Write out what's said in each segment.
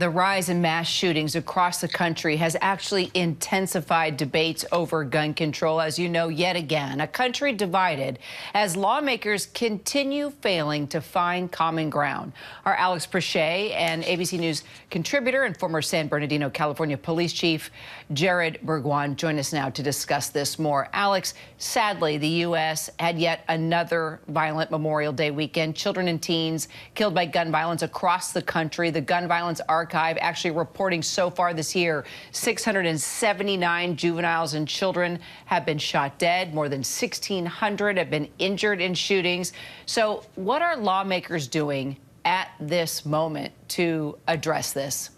The rise in mass shootings across the country has actually intensified debates over gun control. As you know, yet again, a country divided as lawmakers continue failing to find common ground. Our Alex Perche and ABC News contributor and former San Bernardino, California police chief Jared Burguan join us now to discuss this more. Alex, sadly, the U.S. had yet another violent Memorial Day weekend. Children and teens killed by gun violence across the country. The Gun Violence Archive actually reporting so far this year, 679 juveniles and children have been shot dead. More than 1,600 have been injured in shootings. So what are lawmakers doing at this moment to address this?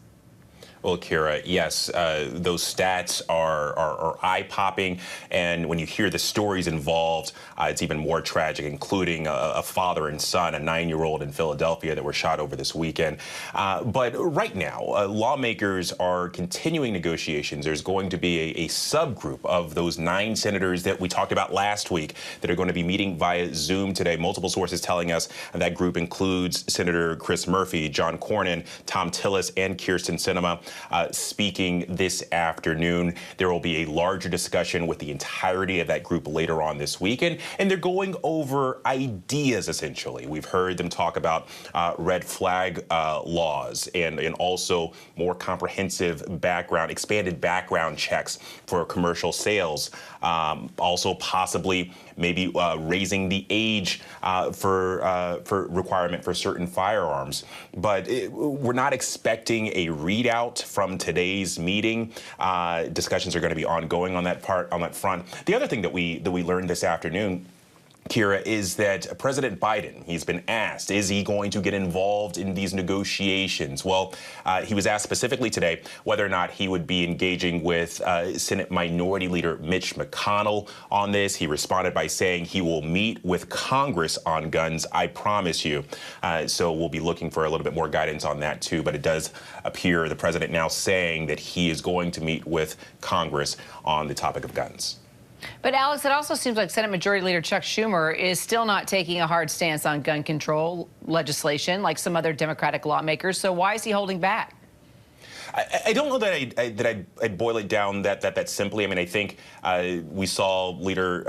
Well, Kira, yes, those stats are eye-popping, and when you hear the stories involved, it's even more tragic, including a father and son, a 9-year-old in Philadelphia that were shot over this weekend. But right now, lawmakers are continuing negotiations. There's going to be a subgroup of those 9 senators that we talked about last week that are going to be meeting via Zoom today. Multiple sources telling us that group includes Senator Chris Murphy, John Cornyn, Thom Tillis, and Kyrsten Sinema. Speaking this afternoon. There will be a larger discussion with the entirety of that group later on this weekend, and they're going over ideas, essentially. We've heard them talk about red flag laws and also more comprehensive expanded background checks for commercial sales. Also possibly maybe raising the age for requirement for certain firearms. But we're not expecting a readout from today's meeting. Discussions are going to be ongoing on that front. The other thing that we learned this afternoon, Kira, is that President Biden, he's been asked, is he going to get involved in these negotiations? Well, he was asked specifically today whether or not he would be engaging with Senate Minority Leader Mitch McConnell on this. He responded by saying he will meet with Congress on guns, I promise you. So we'll be looking for a little bit more guidance on that, too. But it does appear the president now saying that he is going to meet with Congress on the topic of guns. But, Alex, it also seems like Senate Majority Leader Chuck Schumer is still not taking a hard stance on gun control legislation like some other Democratic lawmakers. So why is he holding back? I don't know that I'd boil it down that simply. I mean, I think we saw Leader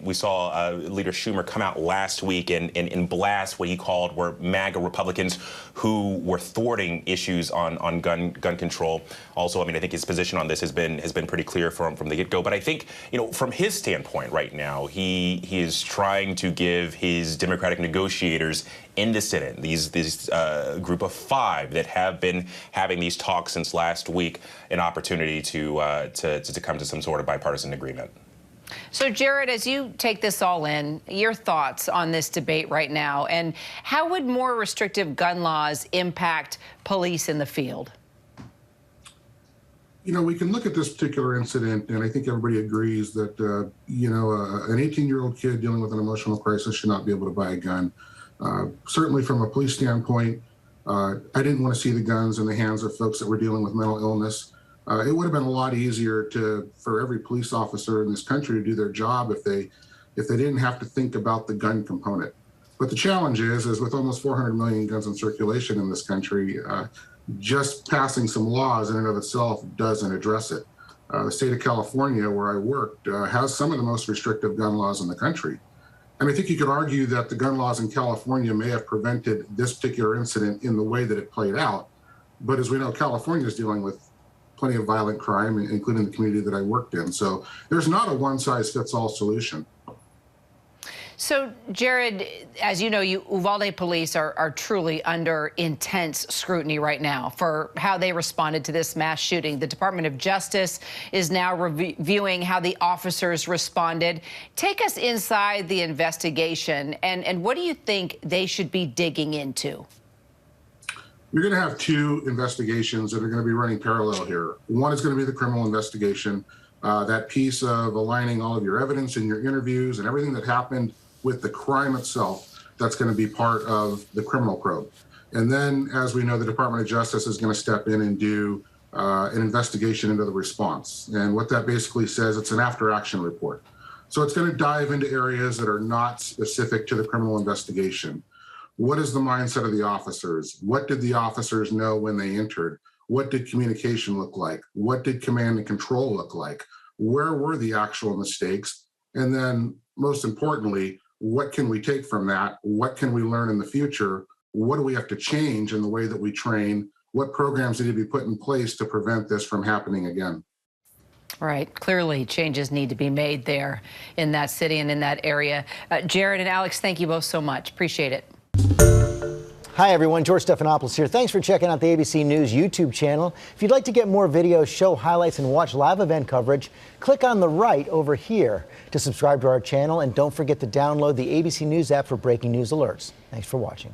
we saw Leader Schumer come out last week and blast what he called were MAGA Republicans who were thwarting issues on gun control. Also, I mean, I think his position on this has been pretty clear from the get-go. But I think, you know, from his standpoint right now, he is trying to give his Democratic negotiators in the Senate, these group of 5 that have been having these talks since last week, an opportunity to come to some sort of bipartisan agreement. So, Jared, as you take this all in, your thoughts on this debate right now, and how would more restrictive gun laws impact police in the field? You know, we can look at this particular incident, and I think everybody agrees that, you know, an 18-year-old kid dealing with an emotional crisis should not be able to buy a gun. Certainly from a police standpoint, I didn't want to see the guns in the hands of folks that were dealing with mental illness. It would have been a lot easier for every police officer in this country to do their job if they didn't have to think about the gun component. But the challenge is with almost 400 million guns in circulation in this country, just passing some laws in and of itself doesn't address it. The state of California, where I worked, has some of the most restrictive gun laws in the country. And I think you could argue that the gun laws in California may have prevented this particular incident in the way that it played out. But as we know, California is dealing with plenty of violent crime, including the community that I worked in. So there's not a one-size-fits-all solution. So, Jared, as you know, Uvalde police are truly under intense scrutiny right now for how they responded to this mass shooting. The Department of Justice is now reviewing how the officers responded. Take us inside the investigation, and what do you think they should be digging into? You're going to have 2 investigations that are going to be running parallel here. One is going to be the criminal investigation, that piece of aligning all of your evidence and your interviews and everything that happened with the crime itself. That's going to be part of the criminal probe. And then, as we know, the Department of Justice is going to step in and do an investigation into the response. And what that basically says, it's an after-action report. So it's going to dive into areas that are not specific to the criminal investigation. What is the mindset of the officers? What did the officers know when they entered? What did communication look like? What did command and control look like? Where were the actual mistakes? And then most importantly, what can we take from that? What can we learn in the future? What do we have to change in the way that we train? What programs need to be put in place to prevent this from happening again? Right. Clearly, changes need to be made there in that city and in that area. Jared and Alex, thank you both so much. Appreciate it. Hi, everyone. George Stephanopoulos here. Thanks for checking out the ABC News YouTube channel. If you'd like to get more videos, show highlights, and watch live event coverage, click on the right over here to subscribe to our channel. And don't forget to download the ABC News app for breaking news alerts. Thanks for watching.